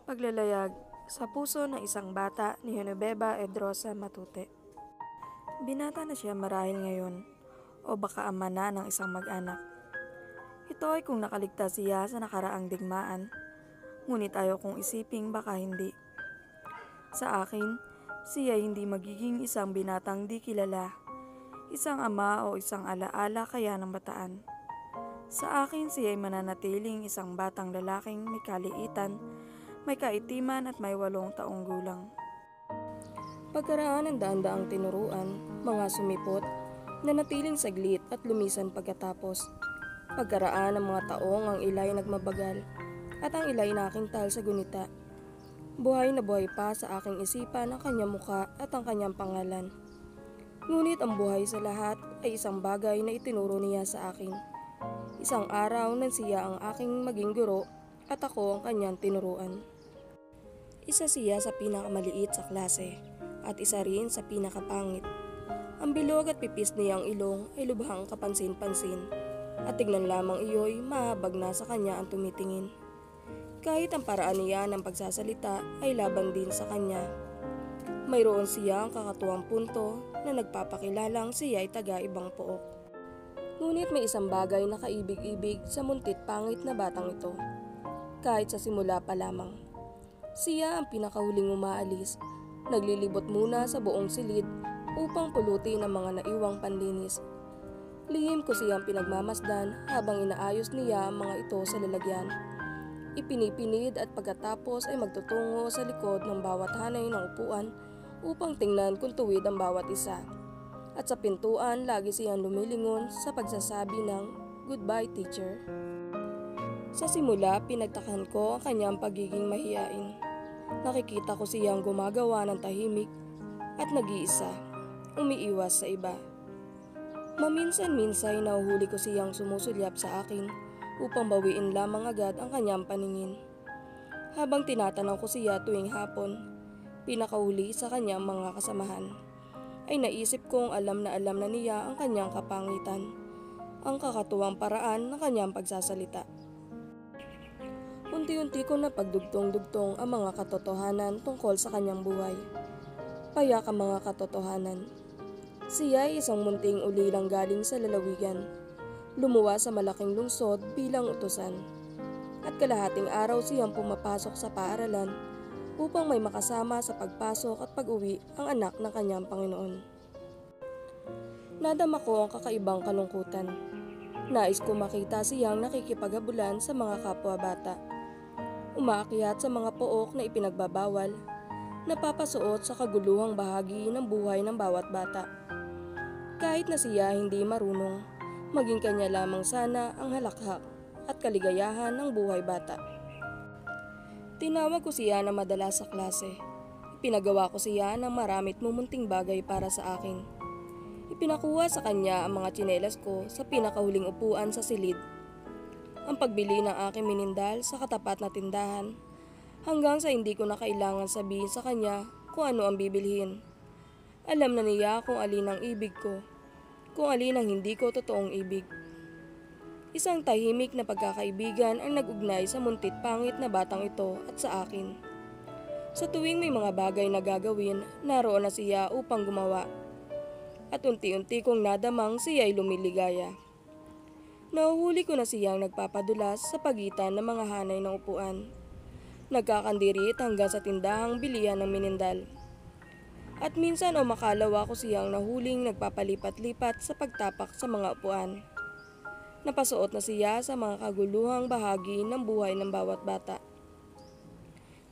Paglalayag sa puso ng isang bata ni Genoveva Edrosa Matute. Binata na siya marahil ngayon o baka ama na ng isang mag-anak. Ito ay kung nakaligtas siya sa nakaraang digmaan, ngunit ayaw kong isiping baka hindi. Sa akin, siya hindi magiging isang binatang di kilala, isang ama o isang alaala kaya ng bataan. Sa akin, siya ay mananatiling isang batang lalaking may kaliitan, may kaitiman at may 8 taong gulang. Pagkaraan ng daan-daang tinuruan, mga sumipot, nanatiling saglit at lumisan pagkatapos. Pagkaraan ng mga taong ang ilay nagmabagal at ang ilay nakintal sa gunita. Buhay na buhay pa sa aking isipan ang kanyang muka at ang kanyang pangalan. Ngunit ang buhay sa lahat ay isang bagay na itinuro niya sa akin. Isang araw nang siya ang aking maging guro at ako ang kanyang tinuruan. Isa siya sa pinakamaliit sa klase at isa rin sa pinakapangit. Ang bilog at pipis niyang ilong ay lubhang kapansin-pansin at tignan lamang iyo'y mahabag na sa kanya ang tumitingin. Kahit ang paraan niya ng pagsasalita ay laban din sa kanya. Mayroon siyang kakatuwang punto na nagpapakilalang siya ay taga-ibang pook. Ngunit may isang bagay na kaibig-ibig sa muntit pangit na batang ito. Kahit sa simula pa lamang. Siya ang pinakahuling umaalis, naglilibot muna sa buong silid upang pulutin ang mga naiwang panlinis. Lihim ko siyang pinagmamasdan habang inaayos niya ang mga ito sa lalagyan. Ipinipinid at pagkatapos ay magtutungo sa likod ng bawat hanay ng upuan upang tingnan kung tuwid ang bawat isa. At sa pintuan lagi siyang lumilingon sa pagsasabi ng "Goodbye, teacher." Sa simula, pinagtakhan ko ang kanyang pagiging mahiyain. Nakikita ko siyang gumagawa ng tahimik at nag-iisa, umiiwas sa iba. Maminsan-minsay nahuhuli ko siyang sumusulyap sa akin upang bawiin lamang agad ang kanyang paningin. Habang tinatanaw ko siya tuwing hapon, pinakahuli sa kanyang mga kasamahan, ay naisip kong alam na niya ang kanyang kapangitan, ang kakatuwang paraan ng kanyang pagsasalita. Unti-unti ko na pagdugtong-dugtong ang mga katotohanan tungkol sa kanyang buhay. Payak ang mga katotohanan. Siya ay isang munting ulilang galing sa lalawigan. Lumuwa sa malaking lungsod bilang utusan. At kalahating araw siyang pumapasok sa paaralan upang may makasama sa pagpasok at pag-uwi ang anak ng kanyang Panginoon. Nadama ko ang kakaibang kalungkutan. Nais ko makita siyang nakikipaghabulan sa mga kapwa-bata. Umaakyat sa mga pook na ipinagbabawal, napapasuot sa kaguluhang bahagi ng buhay ng bawat bata. Kahit na siya hindi marunong, maging kanya lamang sana ang halakhak at kaligayahan ng buhay bata. Tinawag ko siya na madalas sa klase. Ipinagawa ko siya ng maramit mumunting bagay para sa akin. Ipinakuha sa kanya ang mga tsinelas ko sa pinakahuling upuan sa silid. Ang pagbili ng aking minindal sa katapat na tindahan, hanggang sa hindi ko na kailangan sabihin sa kanya kung ano ang bibilhin. Alam na niya kung alin ang ibig ko, kung alin ang hindi ko totoong ibig. Isang tahimik na pagkakaibigan ang nag-ugnay sa muntit pangit na batang ito at sa akin. Sa tuwing may mga bagay na gagawin, naroon na siya upang gumawa. At unti-unti kong nadamang siya ay lumiligaya. Nahuhuli ko na siyang nagpapadulas sa pagitan ng mga hanay ng upuan. Nagkakandirit hanggang sa tindahang bilihan ng minindal. At minsan o makalawa ko siyang nahuling nagpapalipat-lipat sa pagtapak sa mga upuan. Napasuot na siya sa mga kaguluhang bahagi ng buhay ng bawat bata.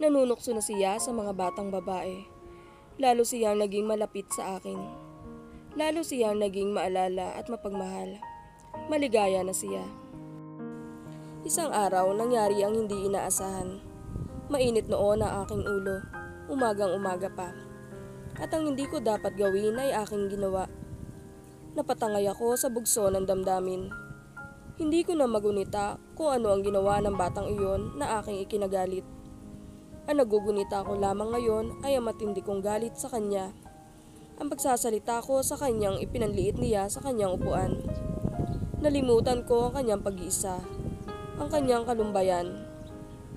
Nanunukso na siya sa mga batang babae. Lalo siyang naging malapit sa akin. Lalo siyang naging maalala at mapagmahal. Maligaya na siya. Isang araw nangyari ang hindi inaasahan. Mainit noon ang aking ulo, umagang-umaga pa. At ang hindi ko dapat gawin ay aking ginawa. Napatangay ako sa bugso ng damdamin. Hindi ko na magunita kung ano ang ginawa ng batang iyon na aking ikinagalit. Ang nagugunita ko lamang ngayon ay ang matindi kong galit sa kanya. Ang pagsasalita ko sa kanyang ipinanliit niya sa kanyang upuan. Nalimutan ko ang kanyang pag-iisa, ang kanyang kalumbayan.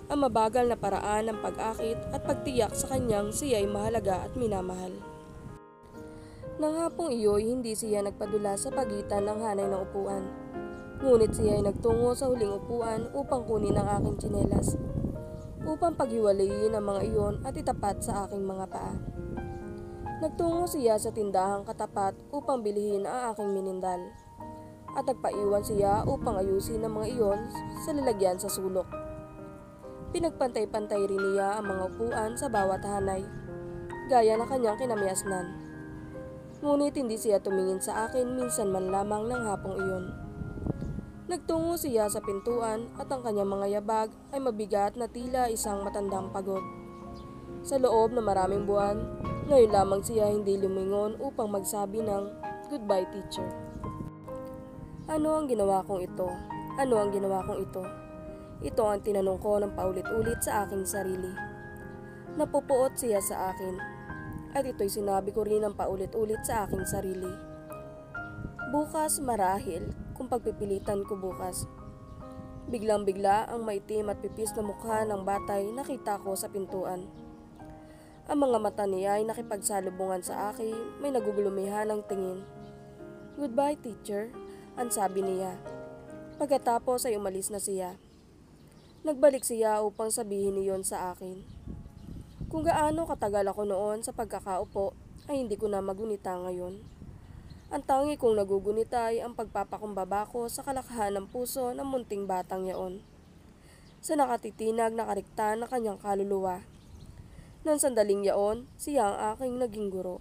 ang mabagal na paraan ng pag-akit at pagtiyak sa kanyang siya ay mahalaga at minamahal. Nang hapong iyo'y hindi siya nagpadula sa pagitan ng hanay ng upuan. Ngunit siya ay nagtungo sa huling upuan upang kunin ang aking tsinelas, upang paghiwalayin ang mga iyon at itapat sa aking mga paa. Nagtungo siya sa tindahang katapat upang bilhin ang aking minindal, at nagpaiwan siya upang ayusin ang mga iyon sa lalagyan sa sulok. Pinagpantay-pantay rin niya ang mga upuan sa bawat hanay, gaya ng kanyang kinamiasnan. Ngunit hindi siya tumingin sa akin minsan man lamang ng hapong iyon. Nagtungo siya sa pintuan at ang kanyang mga yabag ay mabigat na tila isang matandang pagod. Sa loob ng maraming buwan, ngayon lamang siya hindi lumingon upang magsabi ng goodbye teacher. Ano ang ginawa kong ito? Ano ang ginawa kong ito? Ito ang tinanong ko ng paulit-ulit sa aking sarili. Napupuot siya sa akin. At ito'y sinabi ko rin ng paulit-ulit sa aking sarili. Bukas marahil kung pagpipilitan ko bukas. Biglang-bigla ang maitim at pipis na mukha ng batay nakita ko sa pintuan. Ang mga mata niya ay nakipagsalubungan sa akin, may nagugulumihan ng tingin. Goodbye teacher, ang sabi niya. Pagkatapos ay umalis na siya. Nagbalik siya upang sabihin niyon sa akin. Kung gaano katagal ako noon sa pagkakaupo ay hindi ko na magunita ngayon. Ang tangi kong nagugunita ay ang pagpapakumbaba ko sa kalakahan ng puso ng munting batang yaon. Sa nakatitinag na karikta ng kanyang kaluluwa. Nang sandaling yaon, siya ang aking naging guro.